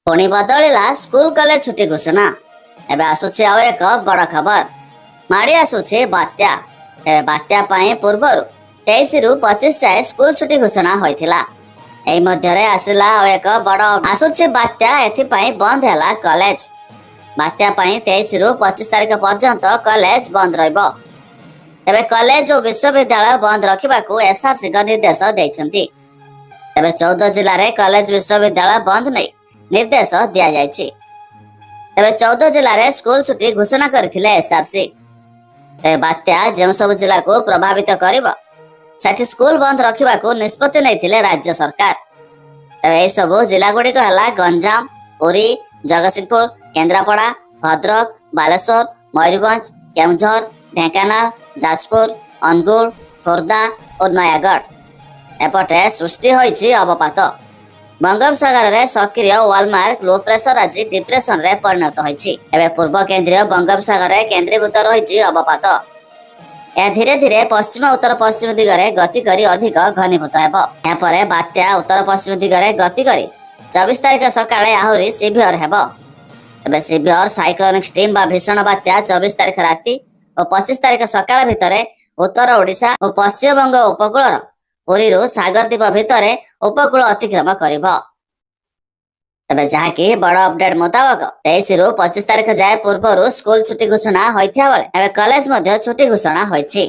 पुणी बदलिला school college छुट्टी घोषणा। एबे आसुछि आउ एक बड़ खबर। माड़ी आसुछि बात्या। तेबे बात्या पई पूर्वरु 23 रु 25 जाए स्कूल छुट्टी घोषणा होइथिला। एई मध्यरे आसिला आउ एक बड़ आसुछि बात्या। एथि पई बंद हैला कॉलेज। बात्या पई 23 रु 25 तारिख पर्यंत कॉलेज बंद रहइबो। तेबे कॉलेज और विश्वविद्यालय बंद रखिबाकू एसआरसी का निर्देश दैछंती। तेबे 14 जिल्ला रे कॉलेज विश्वविद्यालय बंद नै निर्देश दिया जायछि। तेबे 14 जिल्ला रे स्कूल छुट्टी घोषणा करथिले एसआरसी। तेबे बात्या जेउ सब जिल्ला को प्रभावित करिबो सेठी स्कूल बंद रखिबाकू निष्पत्ति नैथिले राज्य सरकार। तेबे ए सब जिल्ला गुडी को हला गंजाम, पुरी, जगतसिंहपुर, केंद्रापड़ा, भद्रक, बालेश्वर, मयूरभंज, केउझर, ढेंकानाल, जाजपुर, अनुगुल, खोर्धा और नयागढ़। एपटे सृष्टि होइछि अवपात। बंगोपसागर रे सक्रिय वालमार्क लो प्रेशर आज डिप्रेशन रे परिणत होइछि। एबे पूर्व केंद्रीय बंगोपसागर रे केंद्रीभूत रहिछि अवपात। ए धीरे धीरे पश्चिम उत्तर पश्चिम दिगरे गति करी अधिक घनीभूत हेबो। या परे बात्या उत्तर पश्चिम दिगरे गति करी 24 तारिख सकाळे आहुरी सिवियर हेबो। तबे सिवियर साइक्लोनिक स्टीम बा भीषण बात्या 24 तारिख राति और 25 तारिख सकाळ भितरे उत्तर ओडिशा और पश्चिम बंग उपकूल पुरी सागर द्वीप भितर उपकूल अतिक्रम करिबो। तबे जहाँकि बड़ अपडेट मुताबक 23 रु 25 तारिख जाए पूर्व स्कूल छुट्टी घोषणा होइथिया बेले एबे कॉलेज मध्य छुट्टी घोषणा होइछि।